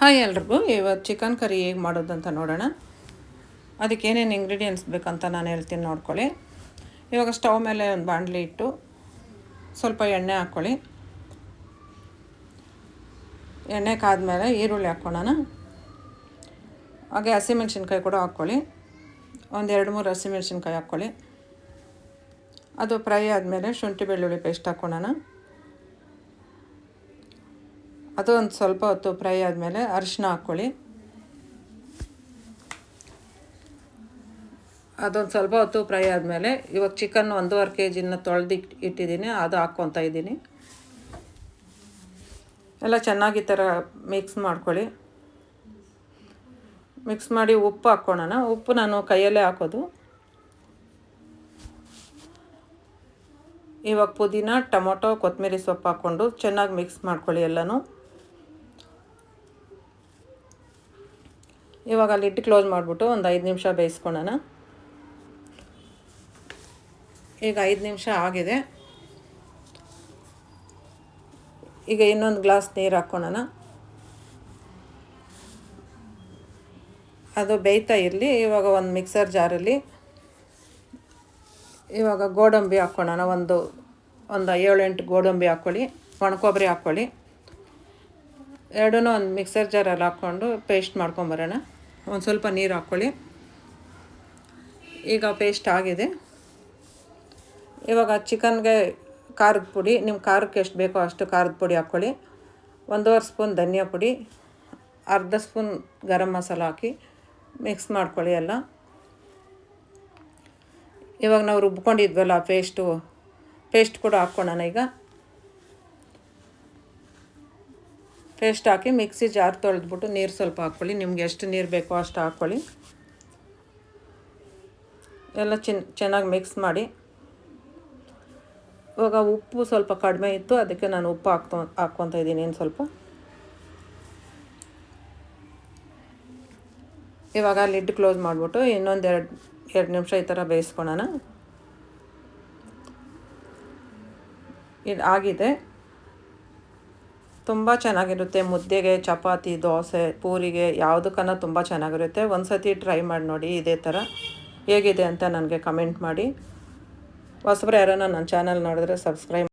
Hi ಎಲ್ರಿಗೂ, ಇವತ್ತು chicken curry ಹೇಗೆ ಮಾಡೋದಂತ ನೋಡೋಣ. ಅದಕ್ಕೆ ಏನೇನು ಇಂಗ್ರೀಡಿಯೆಂಟ್ಸ್ ಬೇಕಂತ ನಾನು ಹೇಳ್ತೀನಿ ನೋಡ್ಕೊಳ್ಳಿ. ಇವಾಗ ಸ್ಟವ್ ಮೇಲೆ ಒಂದು ಬಾಣಲಿ ಇಟ್ಟು ಸ್ವಲ್ಪ ಎಣ್ಣೆ ಹಾಕ್ಕೊಳ್ಳಿ. ಎಣ್ಣೆ ಕಾದ್ಮೇಲೆ ಈರುಳ್ಳಿ ಹಾಕ್ಕೊಳ್ಳೋಣ. ಹಾಗೆ ಹಸಿಮೆಣ್ಸಿನ್ಕಾಯಿ ಕೂಡ ಹಾಕ್ಕೊಳ್ಳಿ. ಒಂದು 2-3 ಹಸಿಮೆಣ್ಸಿನ್ಕಾಯಿ ಹಾಕ್ಕೊಳ್ಳಿ. ಅದು ಫ್ರೈ ಆದಮೇಲೆ ಶುಂಠಿ ಬೆಳ್ಳುಳ್ಳಿ ಪೇಸ್ಟ್ ಹಾಕ್ಕೊಳ್ಳೋಣ. ಅದು ಒಂದು ಸ್ವಲ್ಪ ಹೊತ್ತು ಫ್ರೈ ಆದಮೇಲೆ ಅರಿಶಿನ ಹಾಕ್ಕೊಳ್ಳಿ. ಅದೊಂದು ಸ್ವಲ್ಪ ಹೊತ್ತು ಫ್ರೈ ಆದಮೇಲೆ ಇವಾಗ ಚಿಕನ್ 1.5 kg ತೊಳೆದು ಇಟ್ಟಿದ್ದೀನಿ, ಅದು ಹಾಕ್ಕೊತಾ ಇದ್ದೀನಿ. ಎಲ್ಲ ಚೆನ್ನಾಗಿ ಈ ಥರ ಮಿಕ್ಸ್ ಮಾಡ್ಕೊಳ್ಳಿ. ಮಿಕ್ಸ್ ಮಾಡಿ ಉಪ್ಪು ಹಾಕ್ಕೊಳ್ಳೋಣ. ಉಪ್ಪು ನಾನು ಕೈಯಲ್ಲೇ ಹಾಕೋದು. ಇವಾಗ ಪುದೀನ, ಟೊಮೊಟೊ, ಕೊತ್ತಂಬರಿ ಸೊಪ್ಪು ಹಾಕ್ಕೊಂಡು ಚೆನ್ನಾಗಿ ಮಿಕ್ಸ್ ಮಾಡ್ಕೊಳ್ಳಿ ಎಲ್ಲನೂ. ಇವಾಗ ಲಿಡ್ ಕ್ಲೋಸ್ ಮಾಡಿಬಿಟ್ಟು ಒಂದು 5 ನಿಮಿಷ ಬೇಯಿಸ್ಕೊಳ್ಳೋಣ. ಈಗ 5 ನಿಮಿಷ ಆಗಿದೆ. ಈಗ ಇನ್ನೊಂದು ಗ್ಲಾಸ್ ನೀರು ಹಾಕ್ಕೊಳ್ಳೋಣ. ಅದು ಬೇಯ್ತಾ ಇರಲಿ. ಇವಾಗ ಒಂದು ಮಿಕ್ಸರ್ ಜಾರಲ್ಲಿ ಇವಾಗ ಗೋಡಂಬಿ ಹಾಕ್ಕೊಳ್ಳೋಣ. ಒಂದು 7-8 ಗೋಡಂಬಿ ಹಾಕ್ಕೊಳ್ಳಿ. ಒಣಕೊಬ್ಬರಿ ಹಾಕ್ಕೊಳ್ಳಿ. ಎರಡನ್ನೂ ಒಂದು ಮಿಕ್ಸರ್ ಜಾರಲ್ಲಿ ಹಾಕ್ಕೊಂಡು ಪೇಸ್ಟ್ ಮಾಡ್ಕೊಂಬರೋಣ. ಒಂದು ಸ್ವಲ್ಪ ನೀರು ಹಾಕ್ಕೊಳ್ಳಿ. ಈಗ ಪೇಸ್ಟ್ ಆಗಿದೆ. ಇವಾಗ ಚಿಕನ್ಗೆ ಖಾರದ ಪುಡಿ, ನಿಮ್ಮ ಖಾರಕ್ಕೆ ಎಷ್ಟು ಬೇಕೋ ಅಷ್ಟು ಖಾರದ ಪುಡಿ ಹಾಕ್ಕೊಳ್ಳಿ. 1.5 ಸ್ಪೂನ್ ಧನಿಯಾ ಪುಡಿ, ಅರ್ಧ ಸ್ಪೂನ್ ಗರಂ ಮಸಾಲ ಹಾಕಿ ಮಿಕ್ಸ್ ಮಾಡ್ಕೊಳ್ಳಿ ಎಲ್ಲ. ಇವಾಗ ನಾವು ರುಬ್ಕೊಂಡಿದ್ವಲ್ಲ ಪೇಸ್ಟ್ ಕೂಡ ಹಾಕ್ಕೊಳ್ಳೋಣ. ಈಗ ಪೇಸ್ಟ್ ಹಾಕಿ ಮಿಕ್ಸಿ ಜಾರ್ ತೊಳೆದ್ಬಿಟ್ಟು ನೀರು ಸ್ವಲ್ಪ ಹಾಕ್ಕೊಳ್ಳಿ. ನಿಮ್ಗೆ ಎಷ್ಟು ನೀರು ಬೇಕೋ ಅಷ್ಟು ಹಾಕ್ಕೊಳ್ಳಿ. ಎಲ್ಲ ಚೆನ್ನಾಗಿ ಮಿಕ್ಸ್ ಮಾಡಿ. ಇವಾಗ ಉಪ್ಪು ಸ್ವಲ್ಪ ಕಡಿಮೆ ಇತ್ತು, ಅದಕ್ಕೆ ನಾನು ಉಪ್ಪು ಹಾಕ್ಕೊತಾ ಇದ್ದೀನಿ ಇನ್ನು ಸ್ವಲ್ಪ. ಇವಾಗ ಲಿಡ್ ಕ್ಲೋಸ್ ಮಾಡಿಬಿಟ್ಟು ಇನ್ನೊಂದು 2 ನಿಮಿಷ ಈ ಥರ ಬೇಯಿಸ್ಕೊಳ್ಳೋಣ. ಇದು ಆಗಿದೆ. ತುಂಬ ಚೆನ್ನಾಗಿರುತ್ತೆ. ಮುದ್ದೆಗೆ, ಚಪಾತಿ, ದೋಸೆ, ಪೂರಿಗೆ ಯಾವುದಕ್ಕನ್ನ ತುಂಬ ಚೆನ್ನಾಗಿರುತ್ತೆ. ಒಂದು ಸತಿ ಟ್ರೈ ಮಾಡಿ ನೋಡಿ ಇದೇ ಥರ. ಹೇಗಿದೆ ಅಂತ ನನಗೆ ಕಮೆಂಟ್ ಮಾಡಿ. ಹೊಸಬ್ರು ಯಾರನ್ನ ನನ್ನ ಚಾನಲ್ ನೋಡಿದ್ರೆ ಸಬ್ಸ್ಕ್ರೈಬ್